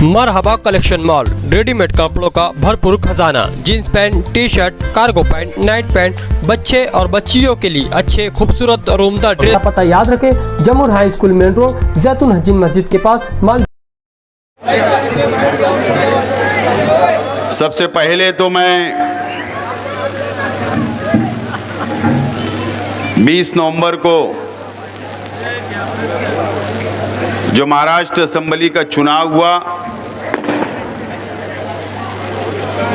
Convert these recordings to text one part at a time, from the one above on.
मरहबा collection mall, readymade कपड़ों का भरपूर खजाना, jeans pant, T shirt, cargo pant, night pant, बच्चे और बच्चियों के लिए अच्छे खूबसूरत और उम्दा ड्रेस। पता याद रखें, जमुर हाई स्कूल मेन रोड, जैतून हजीन मस्जिद के पास माल। सबसे पहले तो मैं 20 नवंबर को जो महाराष्ट्र असेंबली का चुनाव हुआ,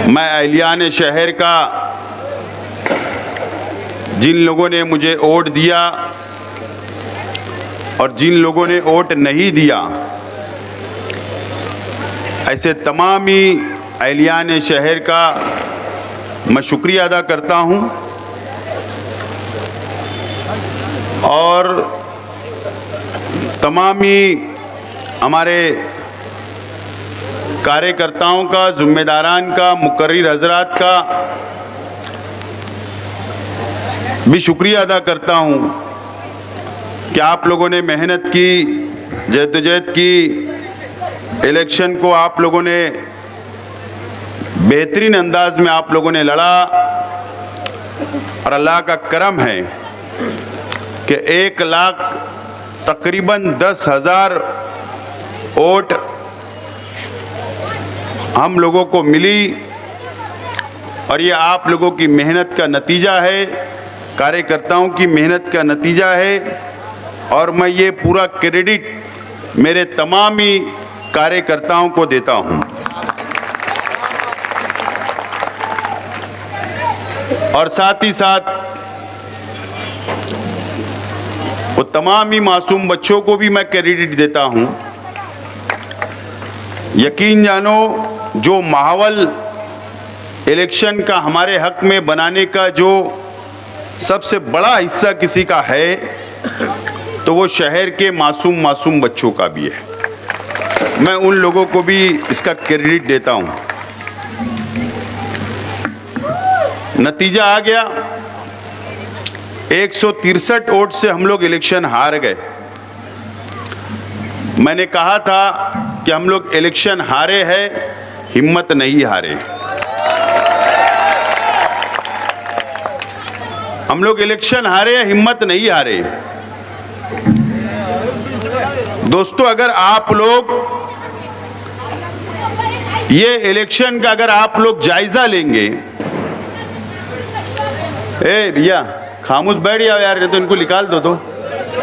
मैं अहिल्यान शहर का जिन लोगों ने मुझे वोट दिया और जिन लोगों ने वोट नहीं दिया, ऐसे तमाम ही अहिल्यान शहर का मैं शुक्रिया अदा करता हूं और तमाम ही हमारे कार्यकर्ताओं का, जिम्मेदारान का, मुकर्रिर हजरात का भी शुक्रिया अदा करता हूं कि आप लोगों ने मेहनत की, जद्दोजहद की, इलेक्शन को आप लोगों ने बेहतरीन अंदाज में आप लोगों ने लड़ा और अल्लाह का करम है कि 1 लाख तकरीबन 10,000 वोट हम लोगों को मिली और ये आप लोगों की मेहनत का नतीजा है, कार्यकर्ताओं की मेहनत का नतीजा है और मैं ये पूरा क्रेडिट मेरे तमाम ही कार्यकर्ताओं को देता हूं। और साथ ही साथ वो तमाम ही मासूम बच्चों को भी मैं क्रेडिट देता हूं। यकीन जानो, जो माहौल इलेक्शन का हमारे हक में बनाने का जो सबसे बड़ा हिस्सा किसी का है, तो वो शहर के मासूम बच्चों का भी है। मैं उन लोगों को भी इसका क्रेडिट देता हूं। नतीजा आ गया, 163 वोट से हम लोग इलेक्शन हार गए। मैंने कहा था कि हम लोग इलेक्शन हारे हैं, हिम्मत नहीं हारे। हम लोग इलेक्शन हारे, हिम्मत नहीं हारे। दोस्तों, अगर आप लोग ये इलेक्शन का अगर आप लोग जायजा लेंगे, ए भैया खामोश बैठ जाओ यार, तो इनको निकाल दो। तो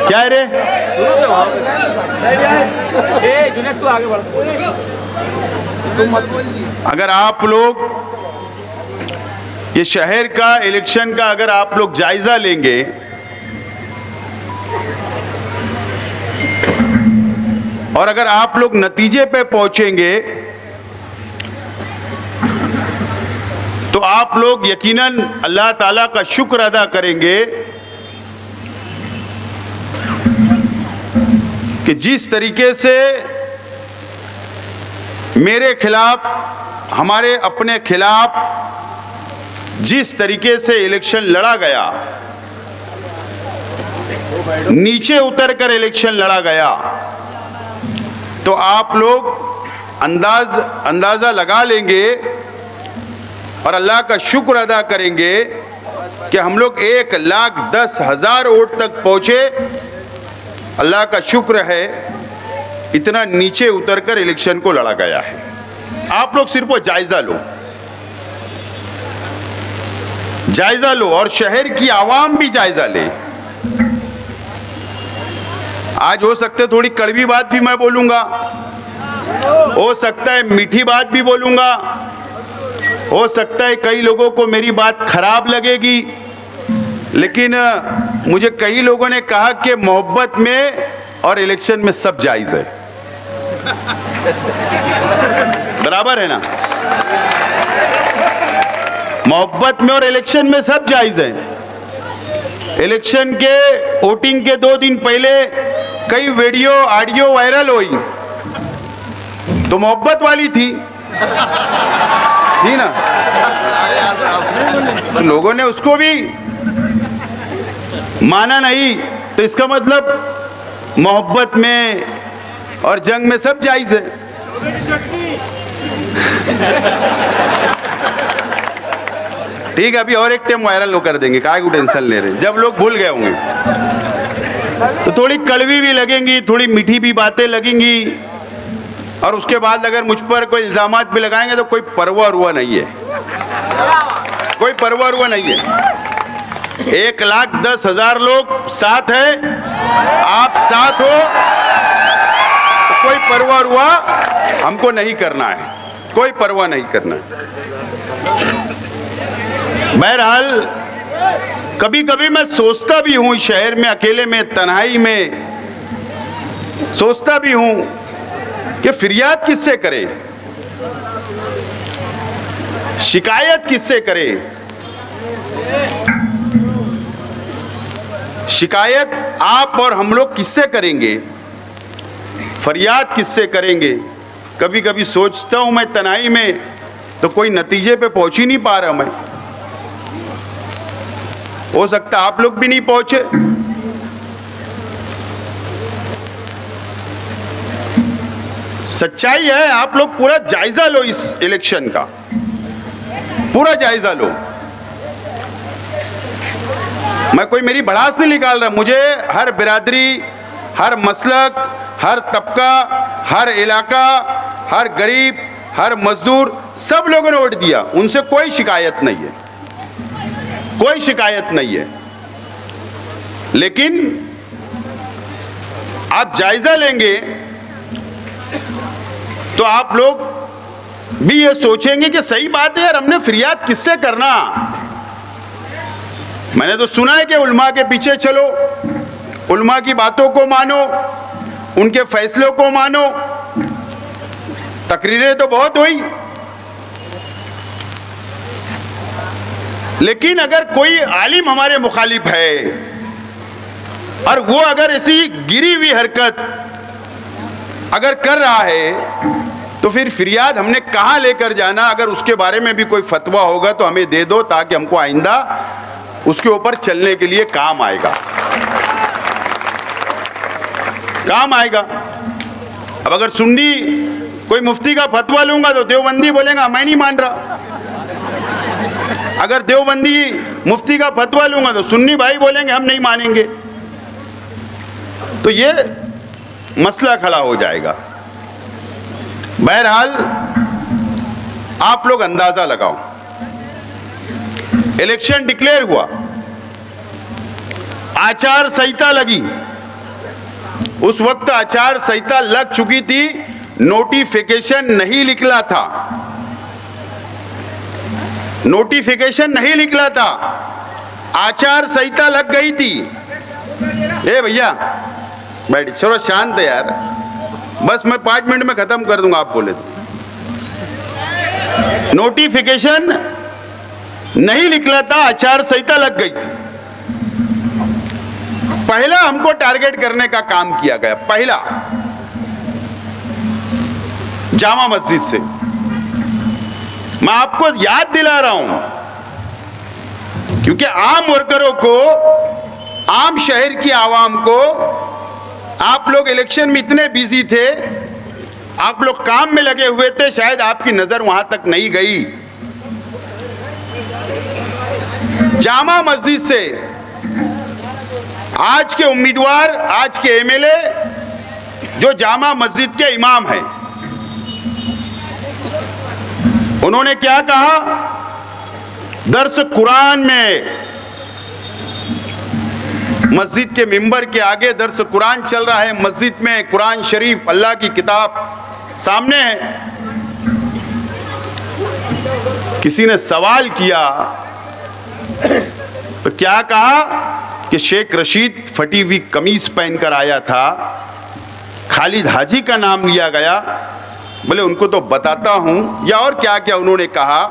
क्या है रे? अगर आप लोग ये शहर का इलेक्शन का अगर आप लोग जायजा लेंगे और अगर आप लोग नतीजे पे पहुंचेंगे तो आप लोग यकीनन अल्लाह ताला का शुक्र अदा करेंगे कि जिस तरीके से मेरे खिलाफ, हमारे अपने खिलाफ जिस तरीके से इलेक्शन लड़ा गया, नीचे उतरकर इलेक्शन लड़ा गया, तो आप लोग अंदाजा लगा लेंगे और अल्लाह का शुक्र अदा करेंगे कि हम लोग 1,10,000 वोट तक पहुंचे। अल्लाह का शुक्र है, इतना नीचे उतरकर इलेक्शन को लड़ा गया है। आप लोग सिर्फ वो जायजा लो और शहर की आवाम भी जायजा ले। आज हो सकता है थोड़ी कड़वी बात भी मैं बोलूंगा, हो सकता है मीठी बात भी बोलूंगा, हो सकता है कई लोगों को मेरी बात खराब लगेगी, लेकिन मुझे कई लोगों ने कहा कि मोहब्बत में और इलेक्शन में सब जायज है। बराबर है ना? मोहब्बत में और इलेक्शन में सब जायज है। इलेक्शन के वोटिंग के 2 दिन पहले कई वीडियो ऑडियो वायरल हुई, तो मोहब्बत वाली थी ना? तो लोगों ने उसको भी माना नहीं, तो इसका मतलब मोहब्बत में और जंग में सब जायज है। ठीक है, अभी और एक टाइम वायरल कर देंगे, काहे को टेंशन ले रहे हैं, जब लोग भूल गए होंगे तो थोड़ी कड़वी भी लगेंगी, थोड़ी मीठी भी बातें लगेंगी, और उसके बाद अगर मुझ पर कोई इल्जामात भी लगाएंगे तो कोई परवाह रुआ नहीं है, कोई परवाह रुआ नहीं है। 1,10,000 लोग साथ है, आप साथ हो, तो कोई परवाह रुआ हमको नहीं करना है, कोई परवाह नहीं करना है। बहरहाल कभी कभी मैं सोचता भी हूं, शहर में अकेले में तन्हाई में सोचता भी हूं कि फिरियाद किससे करे, शिकायत किससे करे। शिकायत आप और हम लोग किससे करेंगे, फरियाद किससे करेंगे। कभी कभी सोचता हूं मैं तन्हाई में, तो कोई नतीजे पे पहुंच ही नहीं पा रहा मैं। हो सकता आप लोग भी नहीं पहुंचे। सच्चाई है, आप लोग पूरा जायजा लो इस इलेक्शन का, पूरा जायजा लो। मैं कोई मेरी भड़ास नहीं निकाल रहा, मुझे हर बिरादरी, हर मसलक, हर तबका, हर इलाका, हर गरीब, हर मजदूर, सब लोगों ने वोट दिया, उनसे कोई शिकायत नहीं है, कोई शिकायत नहीं है। लेकिन आप जायजा लेंगे तो आप लोग भी ये सोचेंगे कि सही बात है यार, हमने फरियाद किससे करना। मैंने तो सुना है कि उल्मा के पीछे चलो, उल्मा की बातों को मानो, उनके फैसलों को मानो। तकरीरें तो बहुत हुई, लेकिन अगर कोई आलिम हमारे मुखालिफ है और वो अगर ऐसी गिरी हुई हरकत अगर कर रहा है, तो फिर फरियाद हमने कहां लेकर जाना। अगर उसके बारे में भी कोई फतवा होगा तो हमें दे दो, ताकि हमको आइंदा उसके ऊपर चलने के लिए काम आएगा, काम आएगा। अब अगर सुन्नी कोई मुफ्ती का फतवा लूंगा तो देवबंदी बोलेगा मैं नहीं मान रहा, अगर देवबंदी मुफ्ती का फतवा लूंगा तो सुन्नी भाई बोलेंगे हम नहीं मानेंगे। तो ये मसला खड़ा हो जाएगा। बहरहाल आप लोग अंदाजा लगाओ, इलेक्शन डिक्लेयर हुआ, आचार संहिता लगी, उस वक्त आचार संहिता लग चुकी थी, नोटिफिकेशन नहीं निकला था, नोटिफिकेशन नहीं निकला था, आचार संहिता लग गई थी। ए भैया बैठ, चलो शांत है यार, बस मैं 5 मिनट में खत्म कर दूंगा, आप बोले तो। नोटिफिकेशन नहीं निकला था, आचार संहिता लग गई थी। पहला हमको टारगेट करने का काम किया गया, पहला जामा मस्जिद से। मैं आपको याद दिला रहा हूं, क्योंकि आम वर्करों को, आम शहर की आवाम को, आप लोग इलेक्शन में इतने बिजी थे, आप लोग काम में लगे हुए थे, शायद आपकी नजर वहां तक नहीं गई। जामा मस्जिद से आज के उम्मीदवार, आज के एमएलए जो जामा मस्जिद के इमाम हैं, उन्होंने क्या कहा, दर्स कुरान में, मस्जिद के मिंबर के आगे दर्स कुरान चल रहा है, मस्जिद में कुरान शरीफ अल्लाह की किताब सामने है। किसी ने सवाल किया तो क्या कहा कि शेख रशीद फटी हुई कमीज पहनकर आया था, खालिद हाजी का नाम लिया गया। बोले उनको तो बताता हूं, या और क्या क्या उन्होंने कहा,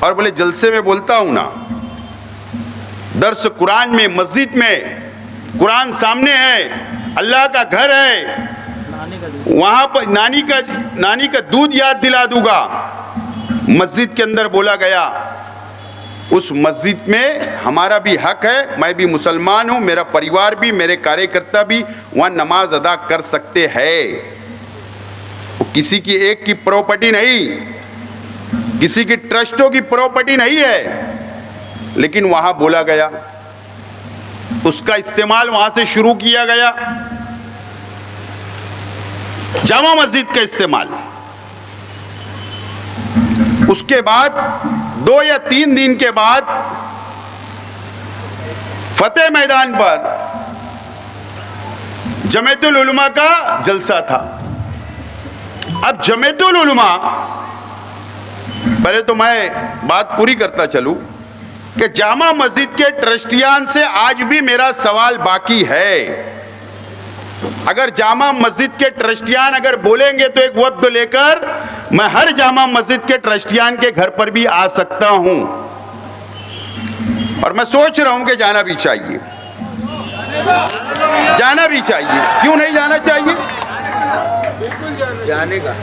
और बोले जलसे में बोलता हूं ना, दर्स कुरान में, मस्जिद में कुरान सामने है, अल्लाह का घर है, वहां पर नानी का दूध याद दिला दूंगा। मस्जिद के अंदर बोला गया, उस मस्जिद में हमारा भी हक है, मैं भी मुसलमान हूं, मेरा परिवार भी, मेरे कार्यकर्ता भी वहां नमाज अदा कर सकते हैं। किसी की एक की प्रॉपर्टी नहीं, किसी की ट्रस्टों की प्रॉपर्टी नहीं है, लेकिन वहां बोला गया, उसका इस्तेमाल वहां से शुरू किया गया, जामा मस्जिद का इस्तेमाल। उसके बाद 2 या 3 दिन के बाद फतेह मैदान पर जमीयतुल उलमा का जलसा था। अब जमीयतुल उलमा, पहले तो मैं बात पूरी करता चलूं कि जामा मस्जिद के ट्रस्टियान से आज भी मेरा सवाल बाकी है। अगर जामा मस्जिद के ट्रस्टियान अगर बोलेंगे तो एक वक्त लेकर मैं हर जामा मस्जिद के ट्रस्टियान के घर पर भी आ सकता हूं, और मैं सोच रहा हूं कि जाना भी चाहिए, जाना भी चाहिए। क्यों नहीं जाना चाहिए? जाने का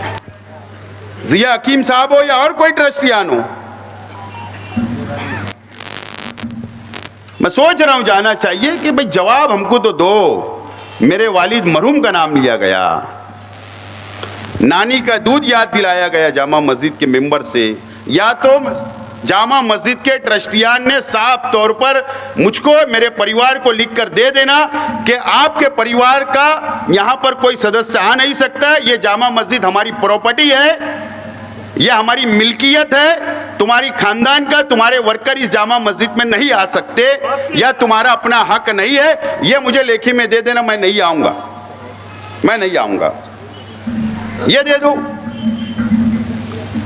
जिया हकीम साहब हो या और कोई ट्रस्टियान हो, मैं सोच रहा हूं जाना चाहिए कि भाई जवाब हमको तो दो। मेरे वालिद मरहूम का नाम लिया गया, नानी का दूध याद दिलाया गया जामा मस्जिद के मेंबर से, या तो जामा मस्जिद के ट्रस्टियान ने साफ तौर पर मुझको, मेरे परिवार को लिख कर दे देना कि आपके परिवार का यहां पर कोई सदस्य आ नहीं सकता, ये जामा मस्जिद हमारी प्रॉपर्टी है, यह हमारी मिल्कियत है, तुम्हारी खानदान का, तुम्हारे वर्कर इस जामा मस्जिद में नहीं आ सकते, या तुम्हारा अपना हक नहीं है, यह मुझे लेखी में दे देना, मैं नहीं आऊंगा, मैं नहीं आऊंगा, यह दे दो।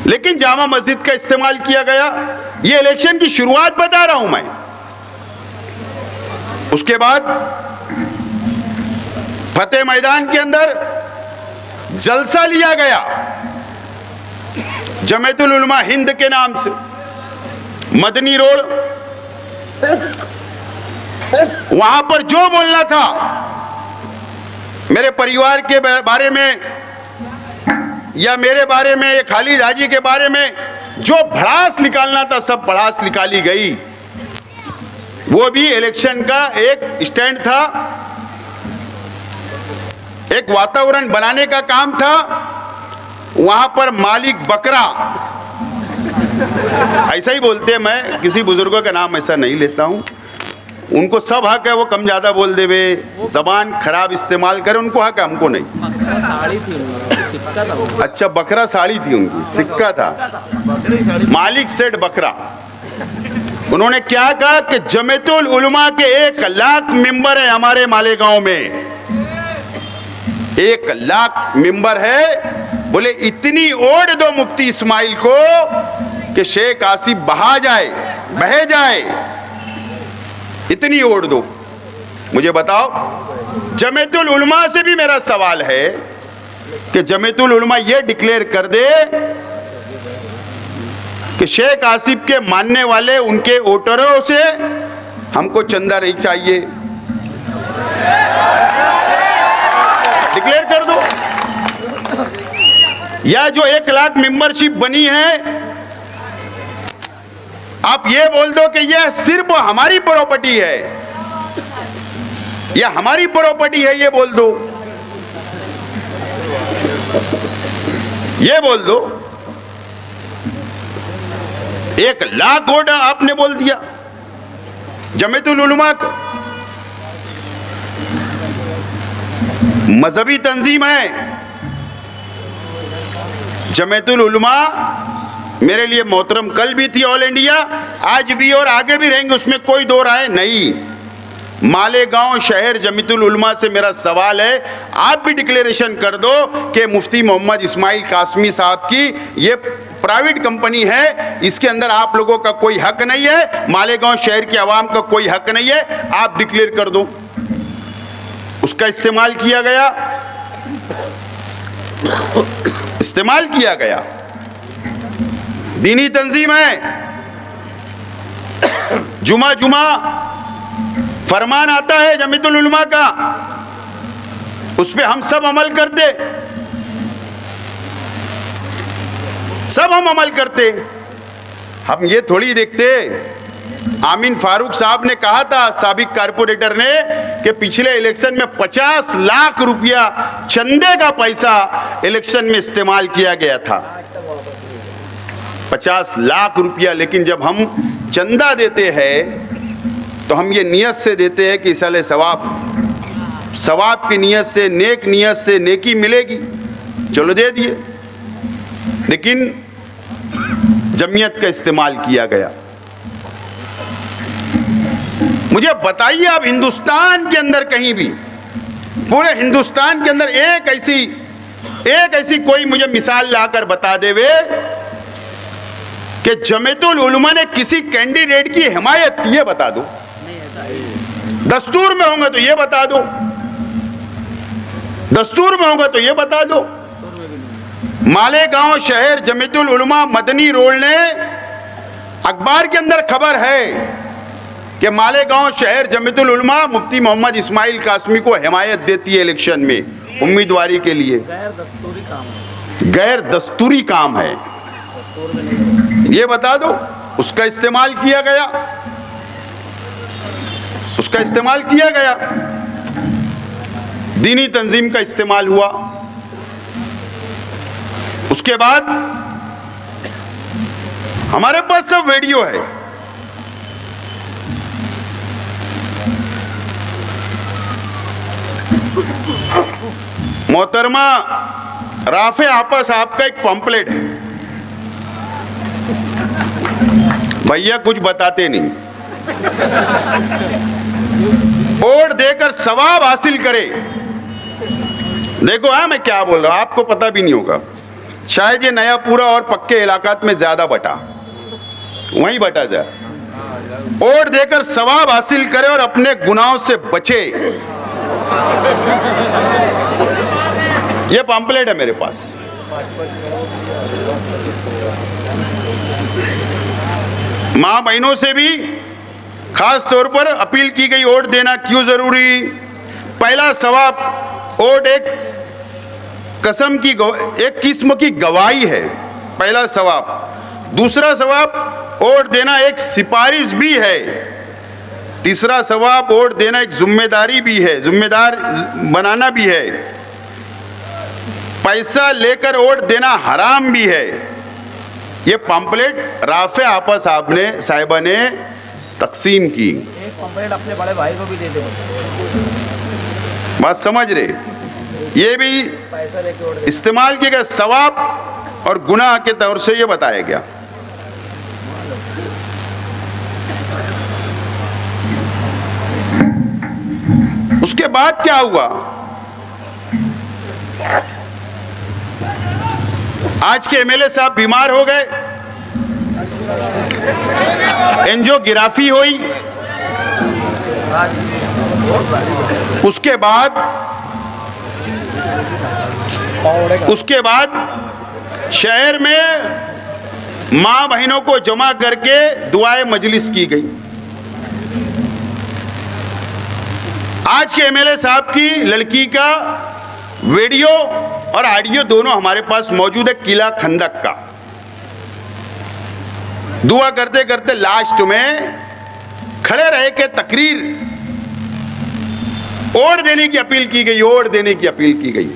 लेकिन जामा मस्जिद का इस्तेमाल किया गया। यह इलेक्शन की शुरुआत बता रहा हूं मैं। उसके बाद फतेह मैदान के अंदर जलसा लिया गया जमीयतुल उलमा हिंद के नाम से, मदनी रोड। वहां पर जो बोलना था मेरे परिवार के बारे में या मेरे बारे में, या खालिद हाजी के बारे में जो भड़ास निकालना था, सब भड़ास निकाली गई। वो भी इलेक्शन का एक स्टैंड था, एक वातावरण बनाने का काम था। वहां पर मालिक बकरा, ऐसा ही बोलते हैं, मैं किसी बुजुर्गों का नाम ऐसा नहीं लेता हूं, उनको सब हक है, वो कम ज्यादा बोल देवे, जबान खराब इस्तेमाल करे, उनको हक है, हमको नहीं। साड़ी थी, सिक्का था। अच्छा, बकरा साड़ी थी उनकी, सिक्का था, मालिक सेठ बकरा। उन्होंने क्या कहा कि जमीयतुल उलमा के 1 लाख मेंबर है हमारे मालेगांव में, 1 लाख मेंबर है। बोले इतनी ओढ़ दो मुफ्ती इस्माइल को कि शेख आसिफ बहा जाए, बह जाए, इतनी ओढ़ दो। मुझे बताओ, जमीयतुल उलमा से भी मेरा सवाल है कि जमीयतुल उलमा यह डिक्लेयर कर दे कि शेख आसिफ के मानने वाले उनके वोटरों से हमको चंदा नहीं चाहिए, डिक्लेयर कर दो। या जो 1 लाख मेंबरशिप बनी है, आप ये बोल दो कि यह सिर्फ हमारी प्रॉपर्टी है, यह हमारी प्रॉपर्टी है, ये बोल दो, ये बोल दो। 1 लाख वोट आपने बोल दिया जमीयतुल उलमा का। मजहबी तंजीम है जमीयतुल उलमा, मेरे लिए मोहतरम कल भी थी ऑल इंडिया, आज भी और आगे भी रहेंगे, उसमें कोई दो राय नहीं। मालेगांव शहर जमीयतुल उलमा से मेरा सवाल है, आप भी डिक्लेरेशन कर दो कि मुफ्ती मोहम्मद इस्माइल कासमी साहब की ये प्राइवेट कंपनी है, इसके अंदर आप लोगों का कोई हक नहीं है, मालेगांव शहर की आवाम का कोई हक नहीं है, आप डिक्लेयर कर दो। उसका इस्तेमाल किया गया, इस्तेमाल किया गया। दीनी तंजीम है, जुमा जुमा फरमान आता है जमीयतुल उलमा का, उस पे हम सब अमल करते, सब हम अमल करते। हम ये थोड़ी देखते। आमीन फारूक साहब ने कहा था, साबिक कारपोरेटर ने, कि पिछले इलेक्शन में 50 लाख रुपया चंदे का पैसा इलेक्शन में इस्तेमाल किया गया था, 50 लाख रुपया। लेकिन जब हम चंदा देते हैं तो हम ये नियत से देते हैं कि साले सवाब की नियत से, नेक नियत से नेकी मिलेगी, चलो दे दिए। लेकिन जमीयत का इस्तेमाल किया गया। मुझे बताइए आप हिंदुस्तान के अंदर कहीं भी, पूरे हिंदुस्तान के अंदर एक ऐसी कोई मुझे मिसाल लाकर बता देवे कि जमीयतुल उलमा ने किसी कैंडिडेट की हिमायत की है, बता दो। दस्तूर में होगा तो ये बता दो, दस्तूर में होगा तो ये बता दो। मालेगांव शहर जमीयतुल उलमा मदनी रोड ने, अखबार के अंदर खबर है कि मालेगांव शहर जमीयतुल उलमा मुफ्ती मोहम्मद इस्माइल कासमी को हिमायत देती है इलेक्शन में उम्मीदवारी के लिए। गैर दस्तूरी काम है, ये बता दो। उसका इस्तेमाल किया गया, उसका इस्तेमाल किया गया, दीनी तंजीम का इस्तेमाल हुआ। उसके बाद हमारे पास सब वीडियो है। मोहतरमा राफे आपा साहब का एक पंपलेट है, भैया कुछ बताते नहीं, वोट देकर सवाब हासिल करे। देखो मैं क्या बोल रहा हूं, आपको पता भी नहीं होगा, शायद ये नया पूरा और पक्के इलाकात में ज्यादा बटा, वहीं बटा जाए। वोट देकर सवाब हासिल करे और अपने गुनाहों से बचे। ये पंपलेट है मेरे पास। मां बहनों से भी खास तौर पर अपील की गई, वोट देना क्यों जरूरी। पहला सवाब, वोट एक कसम की, एक किस्म की गवाही है, पहला सवाब। दूसरा सवाब, वोट देना एक सिफारिश भी है। तीसरा सवाब, वोट देना एक जिम्मेदारी भी है, जिम्मेदार बनाना भी है। पैसा लेकर वोट देना हराम भी है। ये पंपलेट राफे आपा साहिबा ने तकसीम की। एक पंपलेट अपने बड़े भाई को भी दे दे। बात समझ रहे, ये भी इस्तेमाल किया गया सवाब और गुनाह के तौर से ये बताया गया। उसके बाद क्या हुआ, आज के एमएलए साहब बीमार हो गए, एंजियोग्राफी हुई। उसके बाद शहर में मां बहनों को जमा करके दुआए मजलिस की गई। आज के एमएलए साहब की लड़की का वीडियो और ऑडियो दोनों हमारे पास मौजूद है, किला खंदक का। दुआ करते करते लास्ट में खड़े रह के तकरीर, वोट देने की अपील की गई, वोट देने की अपील की गई।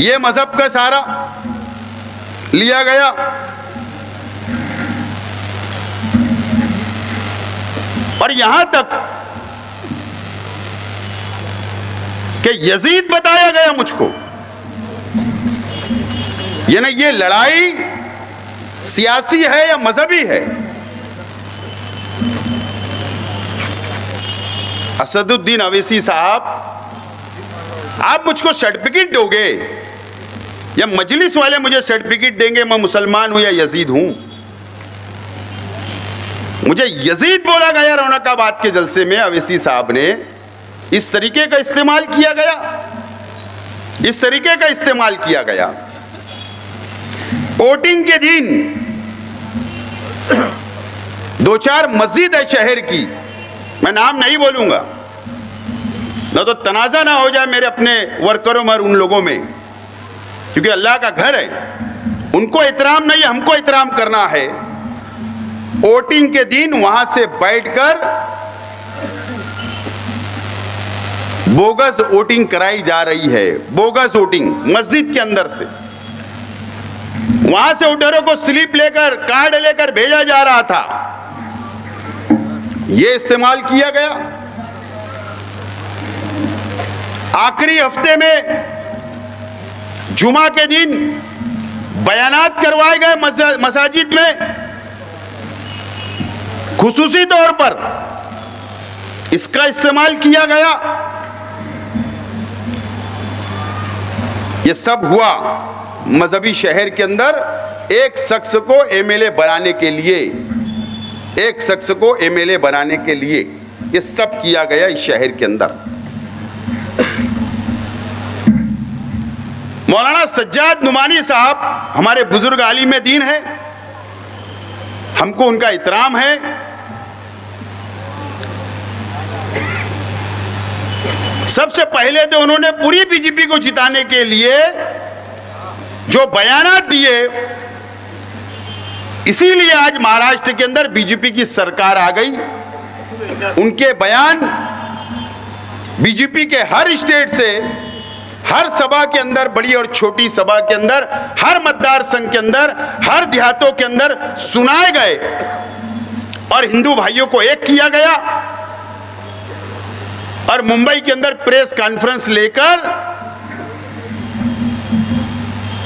ये मजहब का सहारा लिया गया। और यहां तक कि यजीद बताया गया मुझको। यानी ये लड़ाई सियासी है या मजहबी है। असदुद्दीन अवैसी साहब, आप मुझको सर्टिफिकेट दोगे या मजलिस वाले मुझे सर्टिफिकेट देंगे मैं मुसलमान हूं या यजीद हूं? मुझे यजीद बोला गया रौनकाबाद के जलसे में। अवैसी साहब ने इस तरीके का इस्तेमाल किया गया, इस तरीके का इस्तेमाल किया गया। वोटिंग के दिन दो चार मस्जिद है शहर की, मैं नाम नहीं बोलूंगा, ना तो तनाजा ना हो जाए मेरे अपने वर्करों में और उन लोगों में, क्योंकि अल्लाह का घर है, उनको एहतराम नहीं, हमको एहतराम करना है। वोटिंग के दिन वहां से बैठकर बोगस वोटिंग कराई जा रही है। बोगस वोटिंग मस्जिद के अंदर से, वहां से वोटरों को स्लिप लेकर, कार्ड लेकर भेजा जा रहा था, यह इस्तेमाल किया गया। आखिरी हफ्ते में जुमा के दिन बयानात करवाए गए मसाजिद में, खुसूसी तौर पर इसका इस्तेमाल किया गया। यह सब हुआ मजहबी शहर के अंदर एक शख्स को एमएलए बनाने के लिए, एक शख्स को एमएलए बनाने के लिए यह सब किया गया इस शहर के अंदर। मौलाना सज्जाद नुमानी साहब हमारे बुजुर्ग आलिम दीन हैं, हमको उनका एहतराम है। सबसे पहले तो उन्होंने पूरी बीजेपी को जिताने के लिए जो बयानात दिए, इसीलिए आज महाराष्ट्र के अंदर बीजेपी की सरकार आ गई। उनके बयान बीजेपी के हर स्टेट से, हर सभा के अंदर, बड़ी और छोटी सभा के अंदर, हर मतदार संघ के अंदर, हर देहातों के अंदर सुनाए गए और हिंदू भाइयों को एक किया गया। और मुंबई के अंदर प्रेस कॉन्फ्रेंस लेकर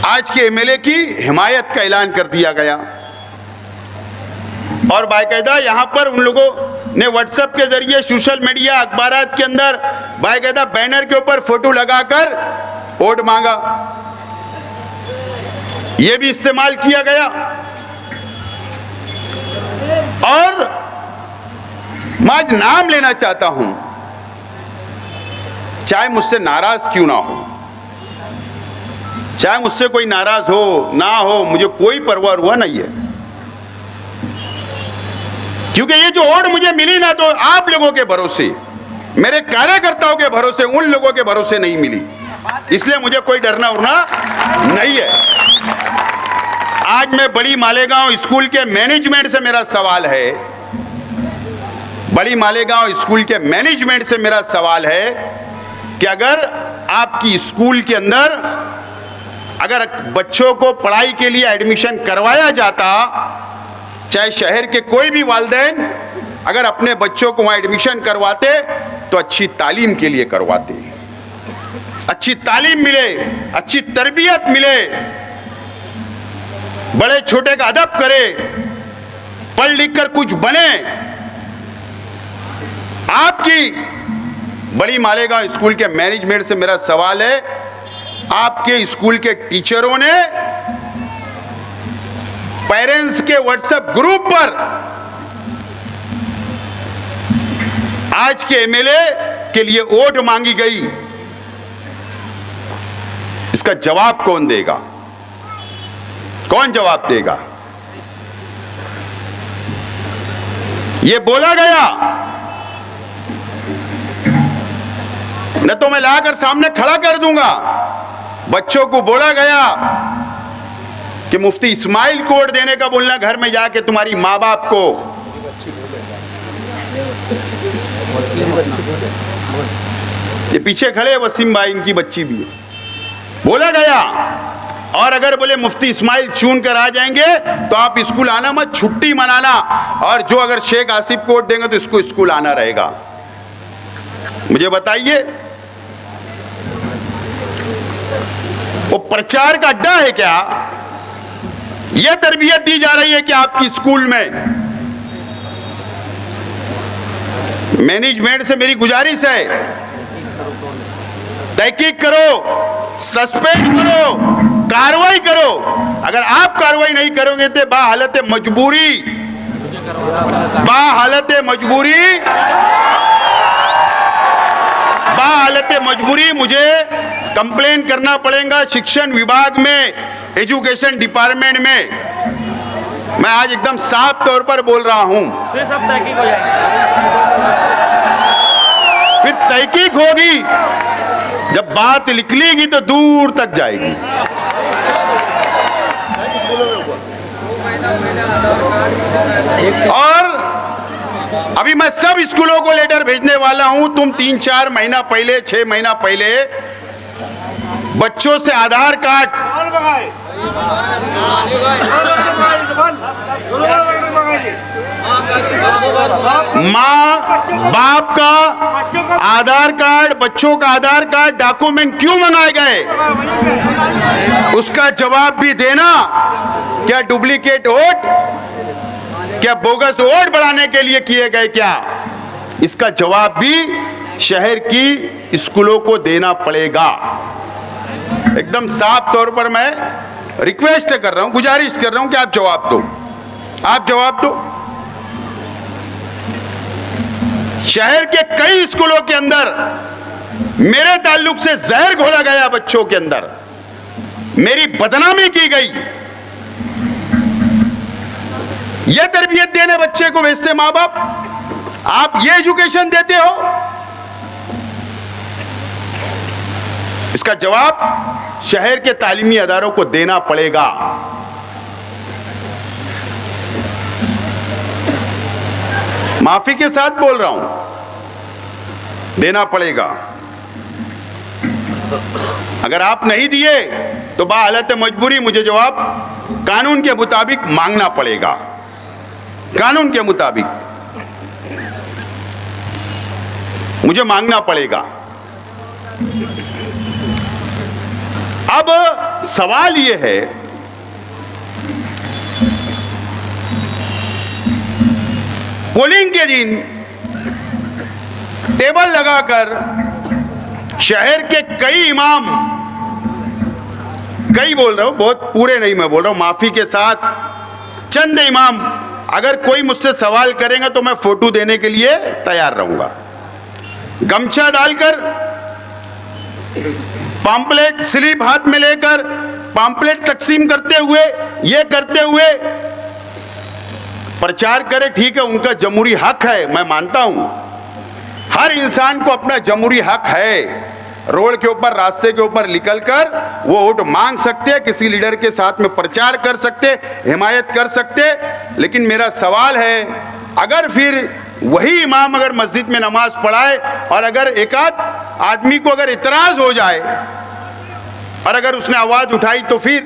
आज के एमएलए की हिमायत का ऐलान कर दिया गया। और बाकायदा यहां पर उन लोगों ने व्हाट्सएप के जरिए, सोशल मीडिया, अखबारात के अंदर बाकायदा बैनर के ऊपर फोटो लगाकर वोट मांगा, यह भी इस्तेमाल किया गया। और मैं आज नाम लेना चाहता हूं, चाहे मुझसे नाराज क्यों ना हो, चाहे मुझसे कोई नाराज हो ना हो, मुझे कोई परवाह हुआ नहीं है, क्योंकि ये जो वोट मुझे मिली ना, तो आप लोगों के भरोसे, मेरे कार्यकर्ताओं के भरोसे, उन लोगों के भरोसे नहीं मिली, इसलिए मुझे कोई डरना उड़ना नहीं है। आज मैं बड़ी मालेगांव स्कूल के मैनेजमेंट से मेरा सवाल है, बड़ी मालेगांव स्कूल के मैनेजमेंट से मेरा सवाल है कि अगर आपकी स्कूल के अंदर अगर बच्चों को पढ़ाई के लिए एडमिशन करवाया जाता, चाहे शहर के कोई भी वालिदैन अगर अपने बच्चों को वहां एडमिशन करवाते तो अच्छी तालीम के लिए करवाते, अच्छी तालीम मिले, अच्छी तरबियत मिले, बड़े छोटे का अदब करे, पढ़ लिख कर कुछ बने। आपकी बड़ी मालेगांव स्कूल के मैनेजमेंट से मेरा सवाल है, आपके स्कूल के टीचरों ने पेरेंट्स के व्हाट्सएप ग्रुप पर आज के एमएलए के लिए वोट मांगी गई, इसका जवाब कौन देगा? कौन जवाब देगा? यह बोला गया, न तो मैं लाकर सामने खड़ा कर दूंगा। बच्चों को बोला गया कि मुफ्ती इस्माइल को वोट देने का बोलना घर में जाके तुम्हारी माँ बाप को। ये पीछे खड़े वसीम भाई, इनकी बच्ची भी है। बोला गया, और अगर बोले मुफ्ती इस्माइल चुन कर आ जाएंगे तो आप स्कूल आना मत, छुट्टी मनाना, और जो अगर शेख आसिफ को वोट देंगे तो इसको स्कूल आना रहेगा। मुझे बताइए, वो प्रचार का अड्डा है क्या? यह तरबियत दी जा रही है कि आपकी स्कूल में? मैनेजमेंट से मेरी गुजारिश है, तहकीक करो, सस्पेंड करो, कार्रवाई करो। अगर आप कार्रवाई नहीं करोगे तो बाहालत मजबूरी मुझे कंप्लेन करना पड़ेगा शिक्षण विभाग में, एजुकेशन डिपार्टमेंट में। मैं आज एकदम साफ तौर पर बोल रहा हूं। फिर सब तहकीक हो जाएगी, फिर तहकीक होगी, जब बात निकलेगी तो दूर तक जाएगी। और अभी मैं सब स्कूलों को लेटर भेजने वाला हूं। तुम 3-4 महीना पहले, 6 महीना पहले बच्चों से आधार कार्ड, माँ बाप का आधार कार्ड, बच्चों का आधार कार्ड, डॉक्यूमेंट क्यों मंगाए गए, उसका जवाब भी देना। क्या डुप्लीकेट वोट, क्या बोगस वोट बढ़ाने के लिए किए गए क्या, इसका जवाब भी शहर की स्कूलों को देना पड़ेगा। एकदम साफ तौर पर मैं रिक्वेस्ट कर रहा हूं, गुजारिश कर रहा हूं कि आप जवाब दो, आप जवाब दो। शहर के कई स्कूलों के अंदर मेरे ताल्लुक से जहर घोला गया, बच्चों के अंदर मेरी बदनामी की गई। यह तरबियत देने बच्चे को भेजते मां बाप, आप ये एजुकेशन देते हो, इसका जवाब शहर के तालीमी अदारों को देना पड़ेगा। माफी के साथ बोल रहा हूं, देना पड़ेगा। अगर आप नहीं दिए तो बाहालत मजबूरी मुझे जवाब कानून के मुताबिक मांगना पड़ेगा, कानून के मुताबिक मुझे मांगना पड़ेगा। अब सवाल यह है, पोलिंग के दिन टेबल लगाकर शहर के कई इमाम, कई बोल रहा हूं, बहुत पूरे नहीं मैं बोल रहा हूं, माफी के साथ चंद इमाम, अगर कोई मुझसे सवाल करेगा तो मैं फोटो देने के लिए तैयार रहूंगा, गमछा डालकर, पंपलेट स्लिप हाथ में लेकर पंपलेट तकसीम करते हुए, ये करते हुए प्रचार करे। ठीक है, उनका जमहूरी हक है, मैं मानता हूं, हर इंसान को अपना जमहूरी हक है, रोड के ऊपर, रास्ते के ऊपर निकलकर वो वोट मांग सकते हैं, किसी लीडर के साथ में प्रचार कर सकते, हिमायत कर सकते। लेकिन मेरा सवाल है, अगर फिर वही इमाम अगर मस्जिद में नमाज पढ़ाए और अगर एकाध आदमी को अगर इतराज हो जाए और अगर उसने आवाज उठाई, तो फिर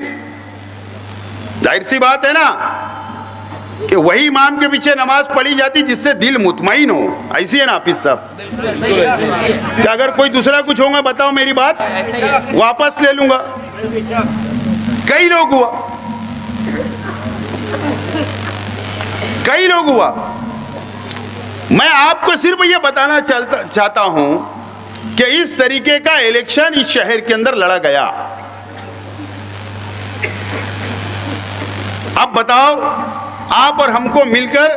जाहिर सी बात है ना कि वही इमाम के पीछे नमाज पढ़ी जाती जिससे दिल मुतमईन हो। ऐसी है ना हाफिज साहब? कि अगर कोई दूसरा कुछ होगा बताओ, मेरी बात वापस ले लूंगा। कई लोग हुआ, कई लोग हुआ। मैं आपको सिर्फ ये बताना चाहता हूं कि इस तरीके का इलेक्शन इस शहर के अंदर लड़ा गया। अब बताओ, आप और हमको मिलकर